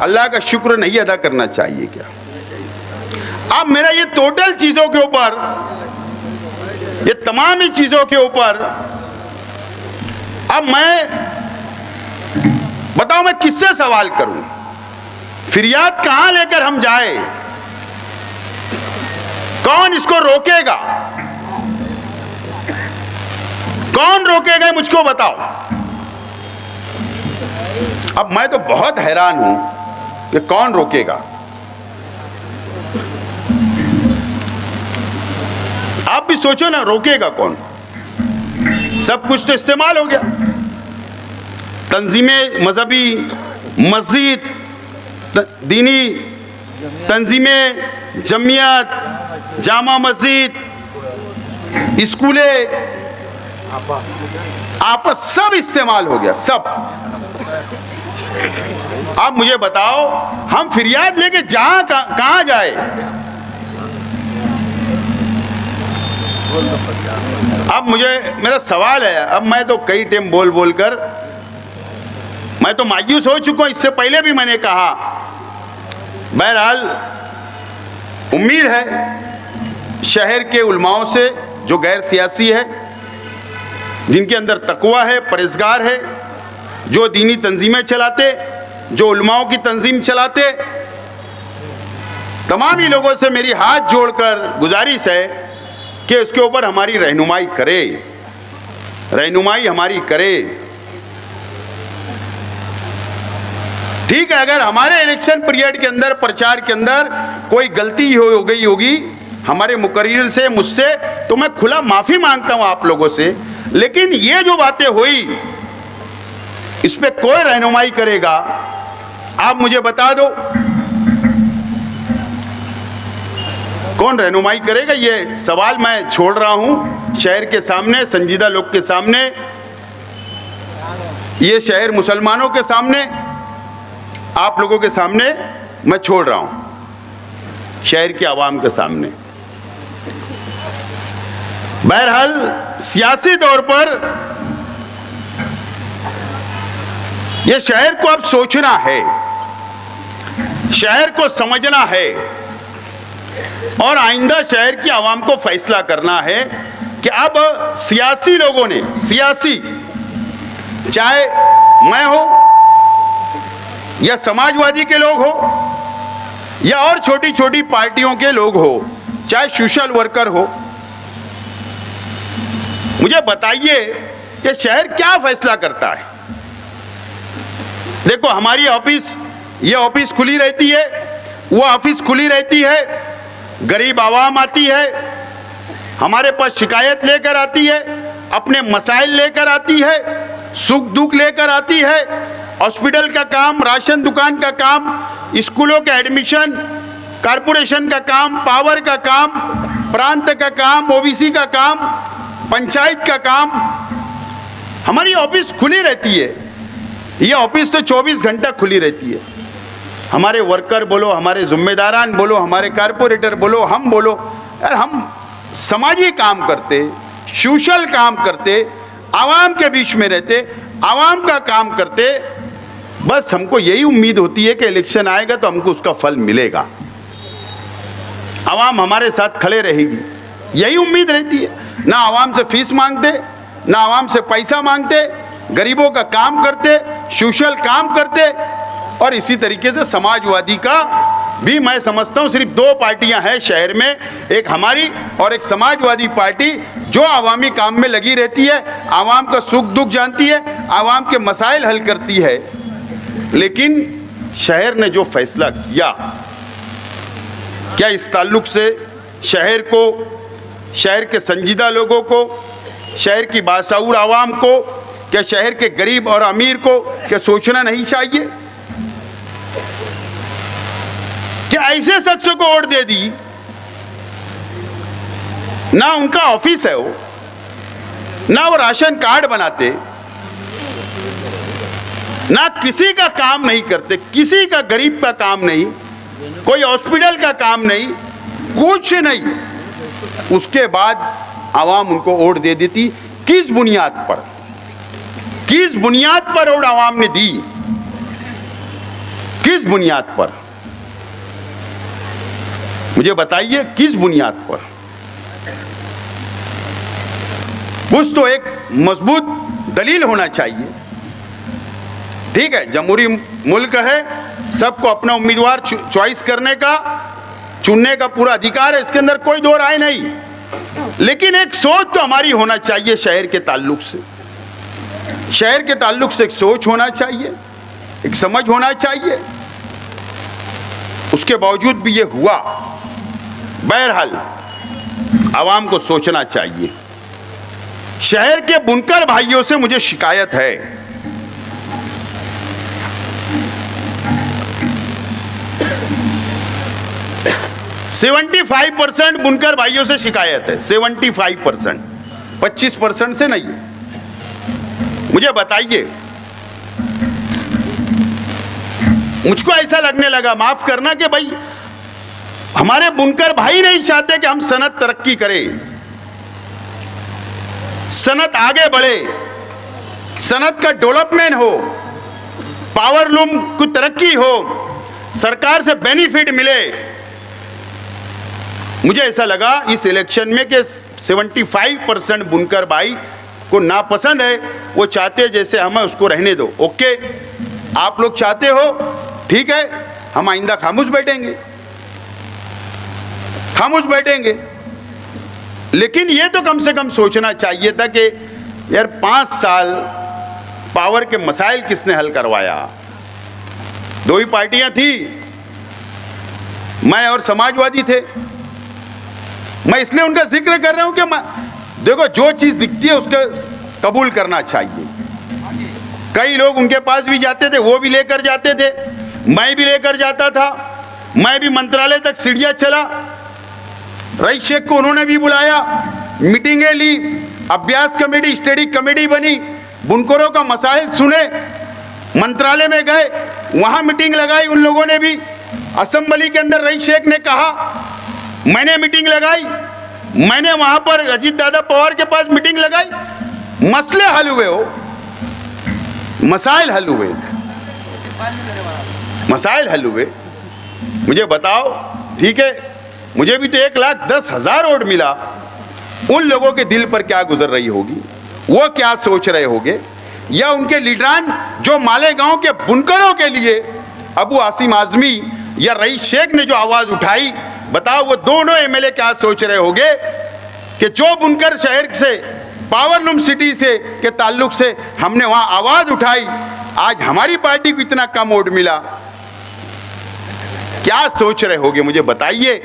अल्लाह का शुक्र नहीं अदा करना चाहिए क्या? अब मेरा ये टोटल चीजों के ऊपर, ये तमाम ही चीजों के ऊपर, अब मैं बताओ मैं किससे सवाल करूं? फिरियाद कहां लेकर हम जाए? कौन इसको रोकेगा? कौन रोकेगा मुझको बताओ। अब मैं तो बहुत हैरान हूं कि कौन रोकेगा। आप भी सोचो ना, रोकेगा कौन? सब कुछ तो इस्तेमाल हो गया। तंजीमें मजहबी, मस्जिद, दीनी तंजीमें, जमियत, जामा मस्जिद, स्कूलें, आपस सब इस्तेमाल हो गया, सब। आप मुझे बताओ, हम फिरियाद लेके कहां जाए? अब मेरा सवाल है, अब मैं तो कई टाइम बोल बोल कर मैं तो मायूस हो चुका हूं। इससे पहले भी मैंने कहा, बहरहाल उम्मीद है शहर के उलमाओं से, जो गैर सियासी है, जिनके अंदर तकवा है, परहेजगार है, जो दीनी तंजीमें चलाते, जो उलमाओं की तंजीम चलाते, तमाम ही लोगों से मेरी हाथ जोड़कर गुजारिश है कि उसके ऊपर हमारी रहनुमाई करे, रहनुमाई हमारी करे। ठीक है, अगर हमारे इलेक्शन पीरियड के अंदर, प्रचार के अंदर कोई गलती हो गई होगी हमारे मुकर्रिर से, मुझसे, तो मैं खुला माफी मांगता हूं आप लोगों से। लेकिन ये जो बातें हुई इस पे कोई रहनुमाई करेगा, आप मुझे बता दो कौन रहनुमाई करेगा? ये सवाल मैं छोड़ रहा हूं शहर के सामने, संजीदा लोग के सामने, ये शहर मुसलमानों के सामने, आप लोगों के सामने मैं छोड़ रहा हूं, शहर के आवाम के सामने। बहरहाल सियासी तौर पर यह शहर को अब सोचना है, शहर को समझना है और आइंदा शहर की आवाम को फैसला करना है कि अब सियासी लोगों ने, सियासी चाहे मैं हो या समाजवादी के लोग हो या और छोटी छोटी पार्टियों के लोग हो, चाहे सोशल वर्कर हो, मुझे बताइए कि शहर क्या फैसला करता है। देखो हमारी ऑफिस, ये ऑफिस खुली रहती है, वो ऑफिस खुली रहती है, गरीब आवाम आती है, हमारे पास शिकायत लेकर आती है, अपने मसाइल लेकर आती है, सुख दुख लेकर आती है, हॉस्पिटल का काम, राशन दुकान का काम, स्कूलों का एडमिशन, कारपोरेशन का काम, पावर का काम, प्रांत का काम, ओबीसी का काम, पंचायत का काम, हमारी ऑफिस खुली रहती है। ये ऑफिस तो 24 घंटा खुली रहती है। हमारे वर्कर बोलो, हमारे जिम्मेदारान बोलो, हमारे कारपोरेटर बोलो, हम बोलो, यार हम समाजी काम करते, सोशल काम करते, आवाम के बीच में रहते, आवाम का काम करते, बस हमको यही उम्मीद होती है कि इलेक्शन आएगा तो हमको उसका फल मिलेगा, आवाम हमारे साथ खड़े रहेगी, यही उम्मीद रहती है। ना आवाम से फीस मांगते, ना आवाम से पैसा मांगते, गरीबों का काम करते, सोशल काम करते। और इसी तरीके से समाजवादी का भी मैं समझता हूँ सिर्फ दो पार्टियां हैं शहर में, एक हमारी और एक समाजवादी पार्टी, जो आवामी काम में लगी रहती है, आवाम का सुख दुख जानती है, आवाम के मसाइल हल करती है। लेकिन शहर ने जो फैसला किया, क्या इस ताल्लुक से शहर को, शहर के संजीदा लोगों को, शहर की बाशऊर आवाम को, क्या शहर के गरीब और अमीर को क्या सोचना नहीं चाहिए? क्या ऐसे शख्सों को वोट दे दी, ना उनका ऑफिस है वो, ना वो राशन कार्ड बनाते, ना किसी का काम नहीं करते, किसी का गरीब का काम नहीं, कोई हॉस्पिटल का काम नहीं, कुछ नहीं, उसके बाद आवाम उनको वोट दे देती। किस बुनियाद पर, किस बुनियाद पर वोट आवाम ने दी, किस बुनियाद पर, मुझे बताइए किस बुनियाद पर? कुछ तो एक मजबूत दलील होना चाहिए। ठीक है, जमहूरी मुल्क है, सबको अपना उम्मीदवार चॉइस करने का, चुनने का पूरा अधिकार है, इसके अंदर कोई दो राय नहीं। लेकिन एक सोच तो हमारी होना चाहिए शहर के ताल्लुक से, शहर के ताल्लुक से एक सोच होना चाहिए, एक समझ होना चाहिए। उसके बावजूद भी ये हुआ। बहरहाल आवाम को सोचना चाहिए। शहर के बुनकर भाइयों से मुझे शिकायत है, %75 बुनकर भाइयों से शिकायत है, 75%, 25% से नहीं। मुझे बताइए, मुझको ऐसा लगने लगा, माफ करना, कि भाई हमारे बुनकर भाई नहीं चाहते कि हम सनत तरक्की करें, सनत आगे बढ़े, सनत का डेवलपमेंट हो, पावर लूम की तरक्की हो, सरकार से बेनिफिट मिले। मुझे ऐसा लगा इस इलेक्शन में कि 75% बुनकर भाई को नापसंद है, वो चाहते जैसे हमें उसको रहने दो। ओके, आप लोग चाहते हो, ठीक है, हम आइंदा खामोश बैठेंगे, खामोश बैठेंगे। लेकिन ये तो कम से कम सोचना चाहिए था कि यार 5 साल पावर के मसाइल किसने हल करवाया, दो ही पार्टियां थी, मैं और समाजवादी थे। मैं इसलिए उनका जिक्र कर रहा हूं कि देखो, जो चीज दिखती है उसका कबूल करना चाहिए। कई लोग उनके पास भी जाते थे, वो भी लेकर जाते थे, मैं भी लेकर जाता था। मैं भी मंत्रालय तक सीढ़ियां चला, रईस शेख को उन्होंने भी बुलाया, मीटिंगें ली, अभ्यास कमेटी, स्टडी कमेटी बनी, बुनकरों का मसाइल सुने, मंत्रालय में गए, वहां मीटिंग लगाई उन लोगों ने भी। असेंबली के अंदर रईस शेख ने कहा, मैंने मीटिंग लगाई, मैंने वहां पर अजीत दादा पवार के पास मीटिंग लगाई, मसले हल हुए, हो मसाइल हल हुए, मसाइल हल हुए। मुझे बताओ, ठीक है, मुझे भी तो 1,10,000 वोट मिला, उन लोगों के दिल पर क्या गुजर रही होगी, वो क्या सोच रहे होंगे, या उनके लीडरान जो मालेगांव के बुनकरों के लिए अबू आसिम आजमी या रईस शेख ने जो आवाज उठाई, बताओ वो दोनों एमएलए क्या सोच रहे होंगे कि जो बुनकर शहर से, पावरलूम सिटी से के ताल्लुक से हमने वहां आवाज उठाई, आज हमारी पार्टी को इतना कम वोट मिला, क्या सोच रहे होंगे मुझे बताइए।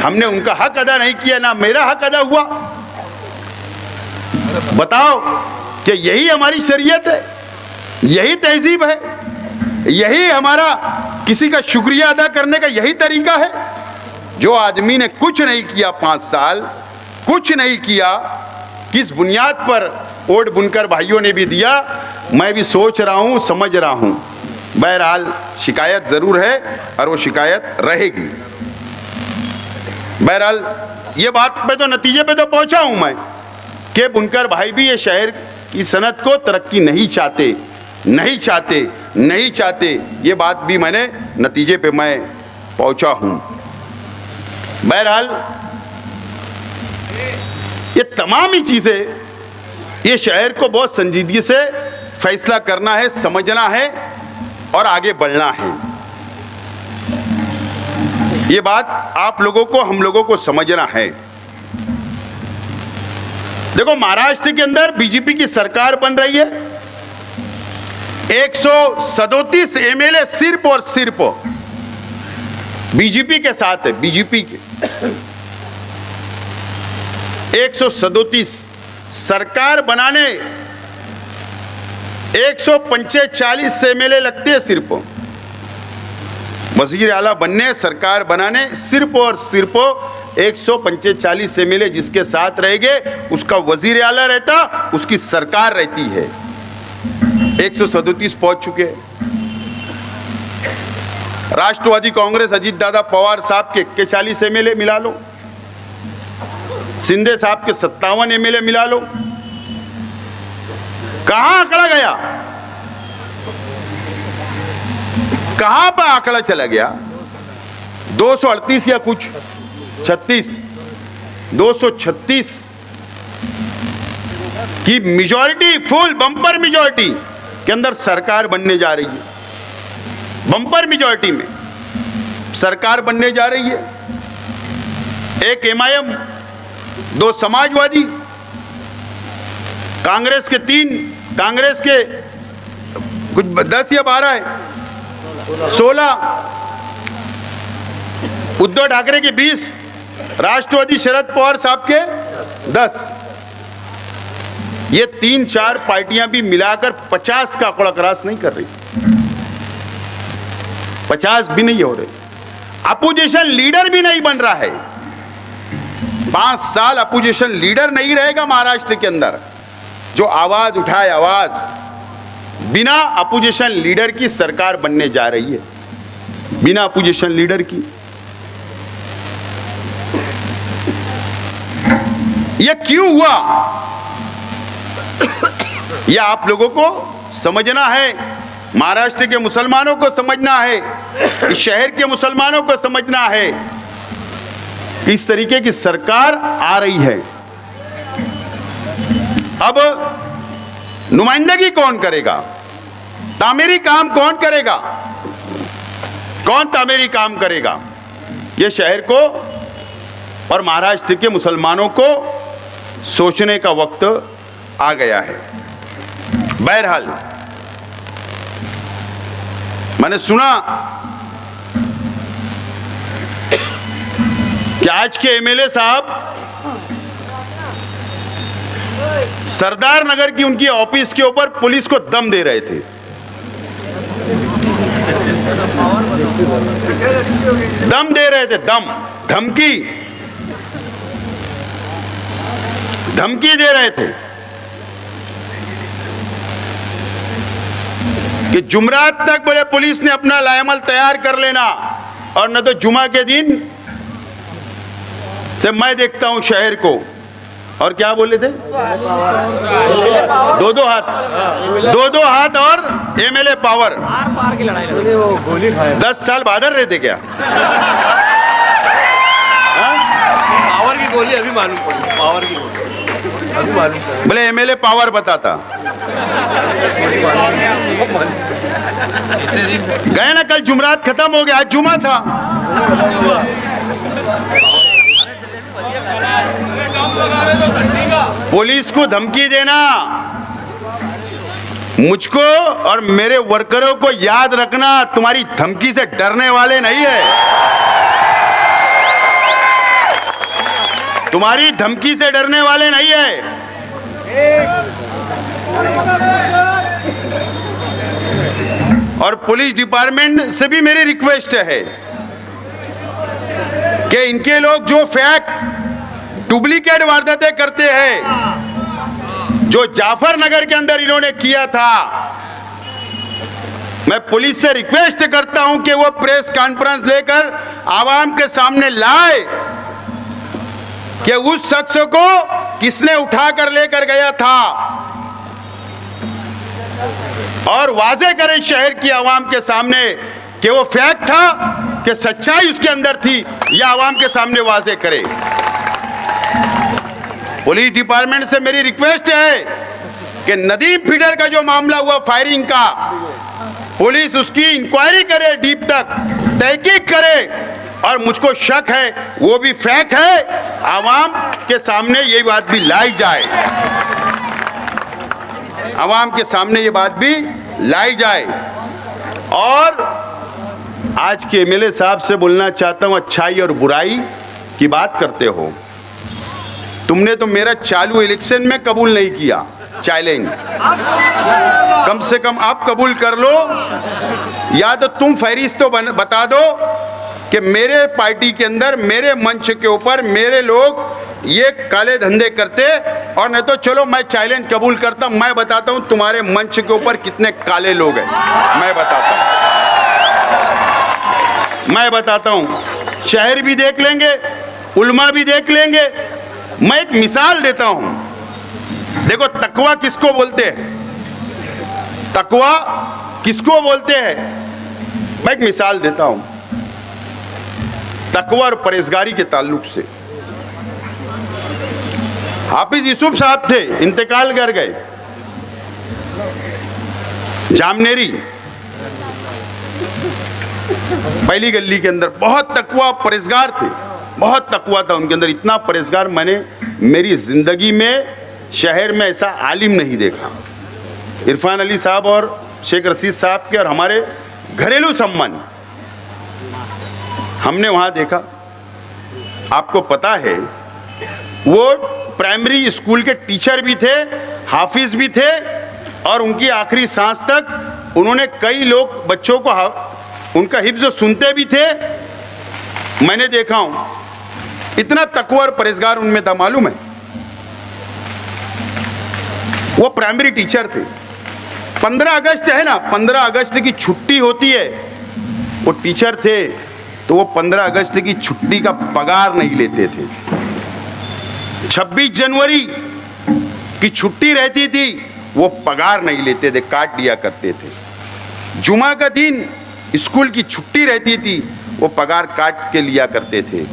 हमने उनका हक अदा नहीं किया, ना मेरा हक अदा हुआ। बताओ कि यही हमारी शरीयत है, यही तहजीब है, यही हमारा किसी का शुक्रिया अदा करने का यही तरीका है। जो आदमी ने कुछ नहीं किया, 5 साल कुछ नहीं किया, किस बुनियाद पर वोट बुनकर भाइयों ने भी दिया, मैं भी सोच रहा हूं, समझ रहा हूं। बहरहाल शिकायत जरूर है और वो शिकायत रहेगी। बहरहाल ये बात पे तो, नतीजे पे तो पहुंचा हूं मैं कि बुनकर भाई भी ये शहर की सनत को तरक्की नहीं चाहते, नहीं चाहते, नहीं चाहते। ये बात भी मैंने नतीजे पे मैं पहुंचा हूं। बहरहाल ये तमाम ही चीजें, ये शहर को बहुत संजीदगी से फैसला करना है, समझना है और आगे बढ़ना है। ये बात आप लोगों को, हम लोगों को समझना है। देखो, महाराष्ट्र के अंदर बीजेपी की सरकार बन रही है, 137 एमएलए सिर्फ और सिर्फ बीजेपी के साथ है। बीजेपी के 137 सरकार बनाने 145 एमएलए लगते हैं सिर्फ, वजीर आला बनने, सरकार बनाने सिर्फ और सिर्फ 145 एमएलए जिसके साथ रहेंगे उसका वजीर आला रहता, उसकी सरकार रहती है। 137 पहुंच चुके हैं। राष्ट्रवादी कांग्रेस अजीत दादा पवार साहब के 41 एमएलए मिला लो, शिंदे साहब के 57 एमएलए मिला लो, कहां आंकड़ा गया, कहां पर आंकड़ा चला गया? 238 या कुछ 36, 236 की मेजॉरिटी, फुल बम्पर मेजॉरिटी के अंदर सरकार बनने जा रही है। बम्पर मेजॉरिटी में सरकार बनने जा रही है। एक एमआईएम, 2 समाजवादी, कांग्रेस के 3, कांग्रेस के कुछ 10 या 12 है, 16, उद्धव ठाकरे के 20, राष्ट्रवादी शरद पवार साहब के 10। ये 3-4 पार्टियां भी मिलाकर 50 का आंकड़ा क्रॉस नहीं कर रही, 50 भी नहीं हो रहे। अपोजिशन लीडर भी नहीं बन रहा है। 5 साल अपोजिशन लीडर नहीं रहेगा महाराष्ट्र के अंदर, जो आवाज उठाए, आवाज। बिना अपोजिशन लीडर की सरकार बनने जा रही है, बिना अपोजिशन लीडर की। यह क्यों हुआ, यह आप लोगों को समझना है, महाराष्ट्र के मुसलमानों को समझना है, इस शहर के मुसलमानों को समझना है। इस तरीके की सरकार आ रही है। अब नुमाइंदगी कौन करेगा, तामीरी काम कौन करेगा, कौन तामीरी काम करेगा? यह शहर को और महाराष्ट्र के मुसलमानों को सोचने का वक्त आ गया है। बहरहाल मैंने सुना कि आज के एमएलए साहब सरदार नगर की उनकी ऑफिस के ऊपर पुलिस को दम दे रहे थे। दम दे रहे थे, दम, धमकी दे रहे थे कि जुमरात तक बोले पुलिस ने अपना लाएमल तैयार कर लेना, और न तो जुमा के दिन से मैं देखता हूं शहर को। और क्या बोले थे? दो दो हाथ और एमएलए पावर। पार की लड़ाई लड़ी। वो गोली खाए 10 साल बादल रहे थे क्या? पावर की गोली अभी मालूम पड़ी, पावर की गोली अभी मालूम पड़ी। बोले एमएलए पावर बताता। गए ना, कल जुमरात खत्म हो गया, आज जुमा था। पुलिस को धमकी देना मुझको और मेरे वर्करों को याद रखना, तुम्हारी धमकी से डरने वाले नहीं है। तुम्हारी धमकी से डरने वाले नहीं है। और पुलिस डिपार्टमेंट से भी मेरी रिक्वेस्ट है कि इनके लोग जो फेक डुप्लीकेट वारदातें करते हैं, जो जाफर नगर के अंदर इन्होंने किया था, मैं पुलिस से रिक्वेस्ट करता हूं कि वो प्रेस कॉन्फ्रेंस लेकर आवाम के सामने लाए कि उस शख्स को किसने उठाकर लेकर गया था, और वाजे करे शहर की आवाम के सामने कि वो फेक था कि सच्चाई उसके अंदर थी, यह आवाम के सामने वाजे करे। पुलिस डिपार्टमेंट से मेरी रिक्वेस्ट है कि नदीम फीडर का जो मामला हुआ फायरिंग का, पुलिस उसकी इंक्वायरी करे, डीप तक तहकीक करे, और मुझको शक है वो भी फेक है, आवाम के सामने ये बात भी लाई जाए, आवाम के सामने ये बात भी लाई जाए। और आज के एमएलए साहब से बोलना चाहता हूं, अच्छाई और बुराई की बात करते हो। तुमने तो मेरा चालू इलेक्शन में कबूल नहीं किया चैलेंज, कम से कम आप कबूल कर लो, या तो तुम फहरिस्त तो बता दो कि मेरे पार्टी के अंदर, मेरे मंच के ऊपर मेरे लोग ये काले धंधे करते, और नहीं तो चलो मैं चैलेंज कबूल करता, मैं बताता हूं तुम्हारे मंच के ऊपर कितने काले लोग हैं, मैं बताता हूं, शहर भी देख लेंगे, उल्मा भी देख लेंगे। मैं एक मिसाल देता हूं, देखो तकवा किसको बोलते हैं, तकवा किसको बोलते हैं, मैं एक मिसाल देता हूं तकवा और परहेजगारी के ताल्लुक से। हाफिज यूसुफ साहब थे, इंतकाल कर गए, जामनेरी पहली गली के अंदर, बहुत तकवा परहेजगार थे, बहुत तकवा था उनके अंदर, इतना परहेजगार मैंने मेरी जिंदगी में शहर में ऐसा आलिम नहीं देखा। इरफान अली साहब और शेख रशीद साहब के और हमारे घरेलू संबंध हमने वहाँ देखा। आपको पता है वो प्राइमरी स्कूल के टीचर भी थे, हाफिज भी थे, और उनकी आखिरी सांस तक उन्होंने कई लोग बच्चों को उनका हिफ्ज़ सुनते भी थे, मैंने देखा हूँ। इतना तकवा और परहेजगार उनमें था, मालूम है। वो प्राइमरी टीचर थे। 15 अगस्त है ना, 15 अगस्त की छुट्टी होती है, वो टीचर थे, तो वो 15 अगस्त की छुट्टी का पगार नहीं लेते थे। 26 जनवरी की छुट्टी रहती थी, वो पगार नहीं लेते थे, काट दिया करते थे। जुमा का दिन स्कूल की छुट्टी रहती थी, वो पगार काट के लिया करते थे।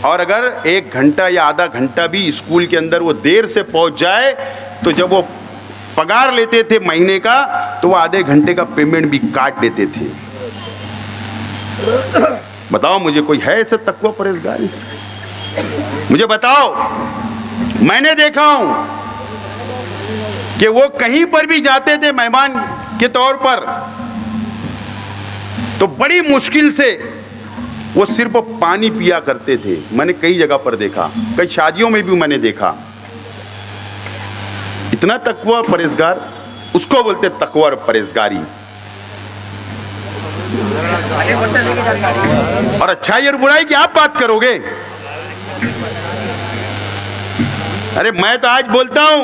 और अगर 1 घंटा या आधा घंटा भी स्कूल के अंदर वो देर से पहुंच जाए, तो जब वो पगार लेते थे महीने का, तो वो आधे घंटे का पेमेंट भी काट देते थे। बताओ मुझे, कोई है ऐसे तकवा परहेजगार? मुझे बताओ। मैंने देखा हूं कि वो कहीं पर भी जाते थे मेहमान के तौर पर, तो बड़ी मुश्किल से वो सिर्फ पानी पिया करते थे। मैंने कई जगह पर देखा, कई शादियों में भी मैंने देखा। इतना तकवा परहेजगार, उसको बोलते तकवा और परहेजगारी। और अच्छाई और बुराई की आप बात करोगे? अरे मैं तो आज बोलता हूं,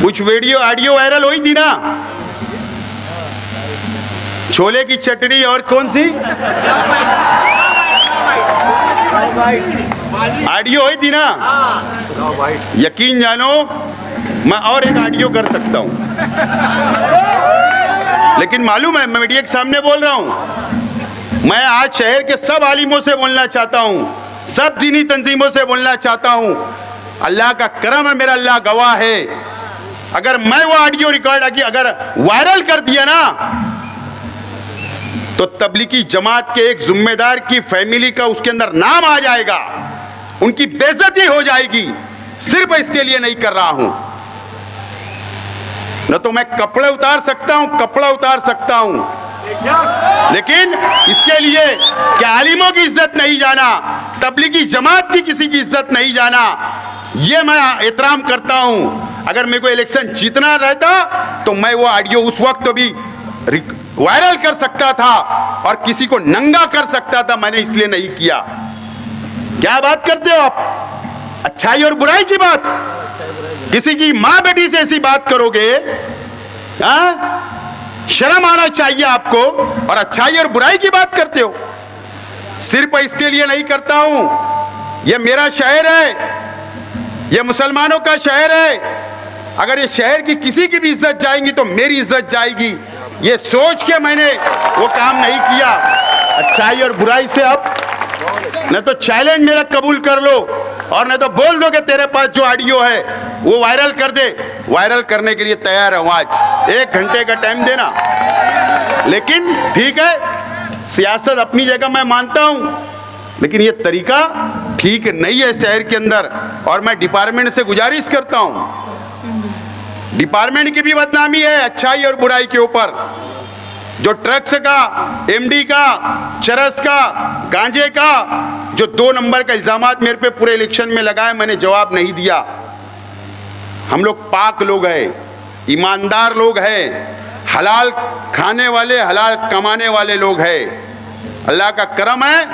कुछ वीडियो ऑडियो वायरल हुई थी ना, छोले की चटनी और कौन सी ऑडियो हुई थी ना, यकीन जानो मैं और एक ऑडियो कर सकता हूं, लेकिन मालूम है मैं मीडिया के सामने बोल रहा हूं। मैं आज शहर के सब आलिमों से बोलना चाहता हूं, सब दीनी तंजीमों से बोलना चाहता हूं। अल्लाह का करम है, मेरा अल्लाह गवाह है, अगर मैं वो ऑडियो रिकॉर्ड अगर वायरल कर दिया ना, तो तबलीगी जमात के एक जिम्मेदार की फैमिली का उसके अंदर नाम आ जाएगा, उनकी बेइज्जती हो जाएगी। सिर्फ इसके लिए नहीं कर रहा हूं, न तो मैं कपड़े उतार सकता हूं, कपड़ा उतार सकता हूं, लेकिन इसके लिए कि आलिमों की इज्जत नहीं जाना, तबलीगी जमात की किसी की इज्जत नहीं जाना, ये मैं एहतराम करता हूं। अगर मेरे को इलेक्शन जीतना रहता तो मैं वो ऑडियो उस वक्त तो भी वायरल कर सकता था और किसी को नंगा कर सकता था, मैंने इसलिए नहीं किया। क्या बात करते हो आप? अच्छाई और बुराई की बात, किसी की मां बेटी से ऐसी बात करोगे? शर्म आना चाहिए आपको। और अच्छाई और बुराई की बात करते हो। सिर्फ इसके लिए नहीं करता हूं, यह मेरा शहर है, यह मुसलमानों का शहर है, अगर ये शहर की किसी की भी इज्जत जाएगी तो मेरी इज्जत जाएगी, ये सोच के मैंने वो काम नहीं किया। अच्छाई और बुराई से अब न तो चैलेंज मेरा कबूल कर लो और न तो बोल दो कि तेरे पास जो ऑडियो है वो वायरल कर दे। वायरल करने के लिए तैयार हूं, आज 1 घंटे का टाइम देना। लेकिन ठीक है, सियासत अपनी जगह मैं मानता हूं, लेकिन ये तरीका ठीक नहीं है शहर के अंदर। और मैं डिपार्टमेंट से गुजारिश करता हूं, डिपार्टमेंट की भी बदनामी है अच्छाई और बुराई के ऊपर। जो ड्रग्स का, एमडी का, चरस का, गांजे का जो 2 नंबर का इल्जामात मेरे पे पूरे इलेक्शन में लगाए, मैंने जवाब नहीं दिया। हम लोग पाक लोग हैं, ईमानदार लोग हैं, हलाल खाने वाले, हलाल कमाने वाले लोग हैं। अल्लाह का करम है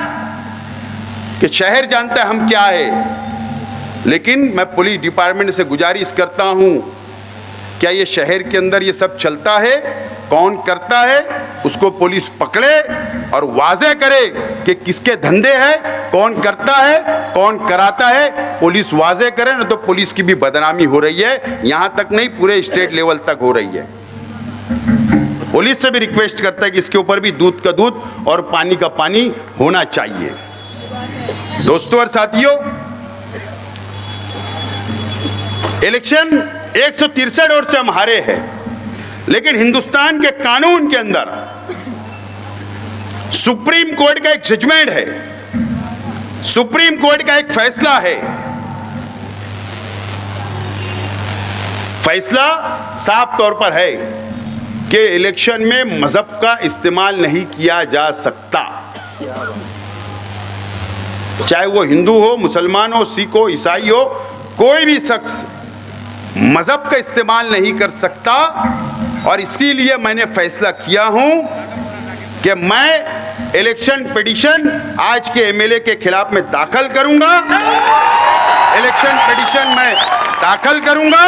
कि शहर जानता है हम क्या है। लेकिन मैं पुलिस डिपार्टमेंट से गुजारिश करता हूं, क्या ये शहर के अंदर ये सब चलता है? कौन करता है? उसको पुलिस पकड़े और वाज़े करे कि किसके धंधे हैं, कौन करता है, कौन कराता है, पुलिस वाज़े करे। न तो पुलिस की भी बदनामी हो रही है, यहां तक नहीं पूरे स्टेट लेवल तक हो रही है। पुलिस से भी रिक्वेस्ट करता है कि इसके ऊपर भी दूध का दूध और पानी का पानी होना चाहिए। दोस्तों और साथियों, इलेक्शन 163 वोट से हम हारे हैं, लेकिन हिंदुस्तान के कानून के अंदर सुप्रीम कोर्ट का एक जजमेंट है, सुप्रीम कोर्ट का एक फैसला है। फैसला साफ तौर पर है कि इलेक्शन में मजहब का इस्तेमाल नहीं किया जा सकता। चाहे वो हिंदू हो, मुसलमान हो, सिख हो, ईसाई हो, कोई भी शख्स मजहब का इस्तेमाल नहीं कर सकता। और इसीलिए मैंने फैसला किया हूं कि मैं इलेक्शन पिटीशन आज के एमएलए के खिलाफ में दाखिल करूंगा। इलेक्शन पिटीशन मैं दाखिल करूंगा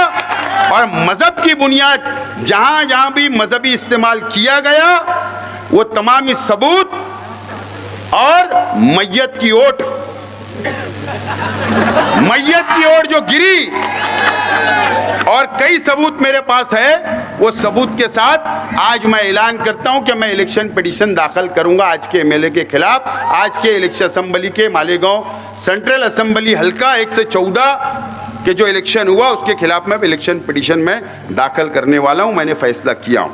और मजहब की बुनियाद जहां जहां भी मजहबी इस्तेमाल किया गया वो तमाम सबूत और मैयत की ओट जो गिरी और कई सबूत मेरे पास है, वो सबूत के साथ आज मैं ऐलान करता हूं कि मैं इलेक्शन पिटीशन दाखिल करूंगा आज के एमएलए के खिलाफ। आज के इलेक्शन असेंबली के मालेगांव सेंट्रल असेंबली हल्का 1 से 14 के जो इलेक्शन हुआ उसके खिलाफ मैं इलेक्शन पिटीशन में दाखिल करने वाला हूं। मैंने फैसला किया हूं।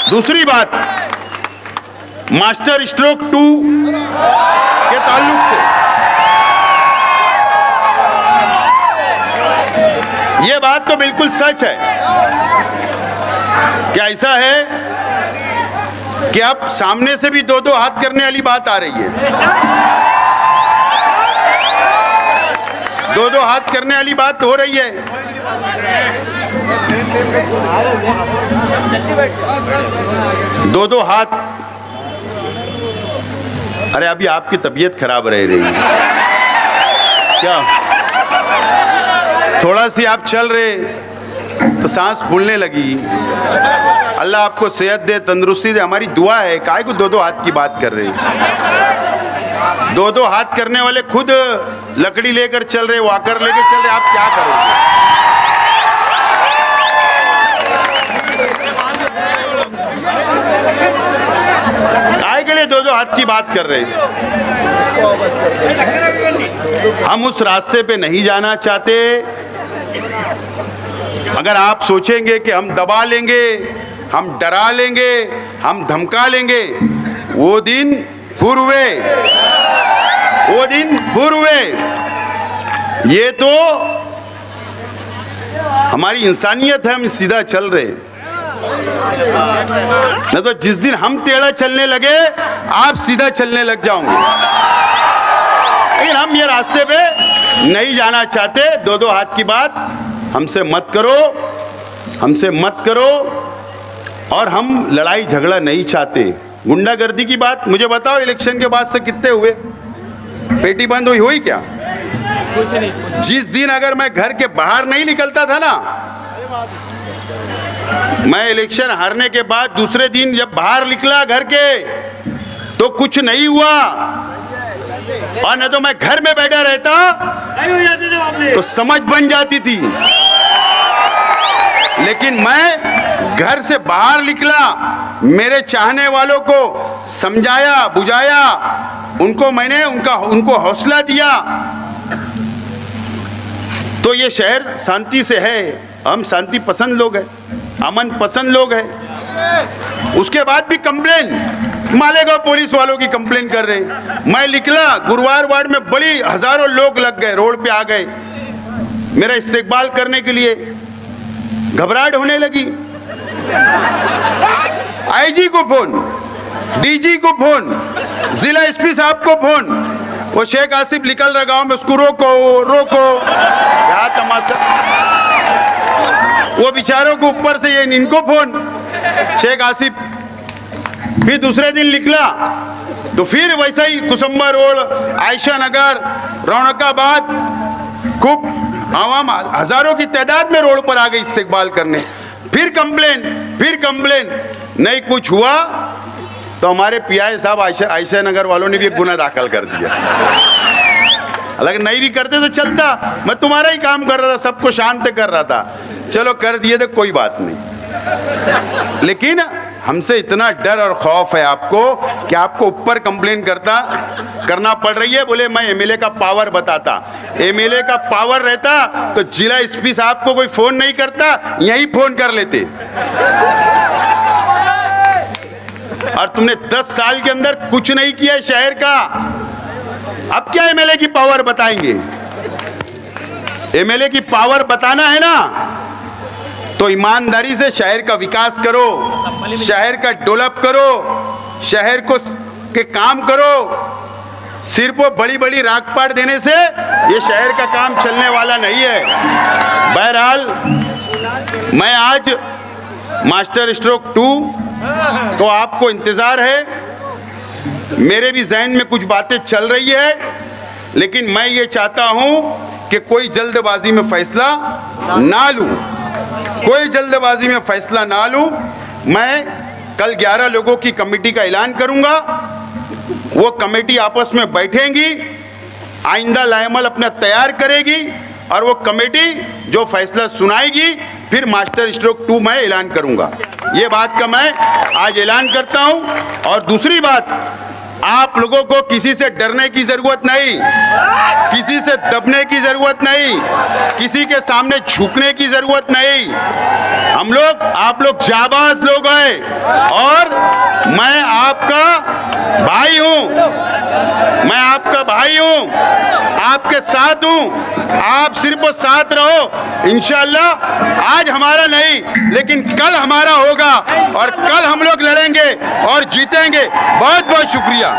दूसरी बात, मास्टर स्ट्रोक 2 के ताल्लुक से ये बात तो बिल्कुल सच है क्या ऐसा है कि अब सामने से भी 2-2 हाथ करने वाली बात आ रही है? 2-2 हाथ करने वाली बात हो रही है। दो हाथ। अरे अभी आपकी तबीयत खराब रह रही है क्या? थोड़ा सी आप चल रहे तो सांस फूलने लगी। अल्लाह आपको सेहत दे, तंदुरुस्ती दे, हमारी दुआ है। काहे को 2-2 हाथ की बात कर रहे? 2-2 हाथ करने वाले खुद लकड़ी लेकर चल रहे, वाकर लेकर चल रहे, आप क्या करोगे? काहे के लिए 2-2 हाथ की बात कर रहे? हम उस रास्ते पे नहीं जाना चाहते। अगर आप सोचेंगे कि हम दबा लेंगे, हम डरा लेंगे, हम धमका लेंगे, वो दिन पूर्वे, वो दिन पूर्वे। ये तो हमारी इंसानियत है, हम सीधा चल रहे। न तो जिस दिन हम टेढ़ा चलने लगे आप सीधा चलने लग जाओगे। लेकिन हम ये रास्ते पे नहीं जाना चाहते। 2-2 हाथ की बात हमसे मत करो, हमसे मत करो। और हम लड़ाई झगड़ा नहीं चाहते। गुंडागर्दी की बात मुझे बताओ, इलेक्शन के बाद से कितने हुए? पेटी बंद हुई क्या? जिस दिन अगर मैं घर के बाहर नहीं निकलता था ना, मैं इलेक्शन हारने के बाद दूसरे दिन जब बाहर निकला घर के तो कुछ नहीं हुआ, और न तो मैं घर में बैठा रहता तो समझ बन जाती थी। लेकिन मैं घर से बाहर निकला, मेरे चाहने वालों को समझाया, बुझाया, मैंने उनको हौसला दिया, तो ये शहर शांति से है। हम शांति पसंद लोग हैं, अमन पसंद लोग हैं। उसके बाद भी कंप्लेन, मालेगांव पुलिस वालों की कंप्लेन कर रहे। मैं निकला, गुरुवार वार्ड में बड़ी हजारों लोग लग गए, रोड पे आ गए मेरा इस्तेकबाल करने के लिए। घबराहट होने लगी। आईजी को फोन, डीजी को फोन, जिला एसपी साहब को फोन। वो शेख आसिफ निकल रहा गांव में, उसको रोको रोको, क्या तमाशा। वो बेचारों को ऊपर से ये इनको फोन, शेख आसिफ। फिर दूसरे दिन निकला तो फिर वैसा ही कुसुम्बा रोड, आयशा नगर, रौनकाबाद, खूब आवाम हजारों की तादाद में रोड पर आ गई इस्तेकबाल करने। फिर कंप्लेन, नहीं कुछ हुआ तो हमारे पीआई साहब आयशा नगर वालों ने भी एक गुना दाखिल कर दिया। अगर नहीं भी करते तो चलता, मैं तुम्हारा ही काम कर रहा था, सबको शांत कर रहा था। चलो कर दिए तो कोई बात नहीं। लेकिन हमसे इतना डर और खौफ है आपको कि आपको ऊपर कंप्लेन करना पड़ रही है। बोले मैं एमएलए का पावर बताता, एमएलए का पावर रहता तो जिला एसपी साहब को कोई फोन नहीं करता, यही फोन कर लेते। और तुमने 10 साल के अंदर कुछ नहीं किया शहर का, अब क्या एमएलए की पावर बताएंगे? एमएलए की पावर बताना है ना, तो ईमानदारी से शहर का विकास करो, शहर का डेवलप करो, शहर को के काम करो। सिर्फ वो बड़ी बड़ी रागपाट देने से ये शहर का काम चलने वाला नहीं है। बहरहाल मैं आज मास्टर स्ट्रोक 2 तो आपको इंतजार है। मेरे भी जहन में कुछ बातें चल रही है, लेकिन मैं ये चाहता हूं कि कोई जल्दबाजी में फैसला ना लूं, कोई जल्दबाजी में फैसला ना लूं। मैं कल 11 लोगों की कमेटी का ऐलान करूंगा। वो कमेटी आपस में बैठेंगी, आइंदा लाएमल अपना तैयार करेगी, और वो कमेटी जो फैसला सुनाएगी फिर मास्टर स्ट्रोक 2 मैं ऐलान करूंगा। ये बात का मैं आज ऐलान करता हूं। और दूसरी बात, आप लोगों को किसी से डरने की जरूरत नहीं, किसी से दबने की जरूरत नहीं, किसी के सामने झुकने की जरूरत नहीं। आप लोग जाबाज लोग हैं, और मैं आपका भाई हूं, मैं आपका भाई हूं। आप आपके साथ हूं, आप सिर्फ वो साथ रहो। इंशाअल्लाह आज हमारा नहीं लेकिन कल हमारा होगा और कल हम लोग लड़ेंगे और जीतेंगे। बहुत बहुत शुक्रिया।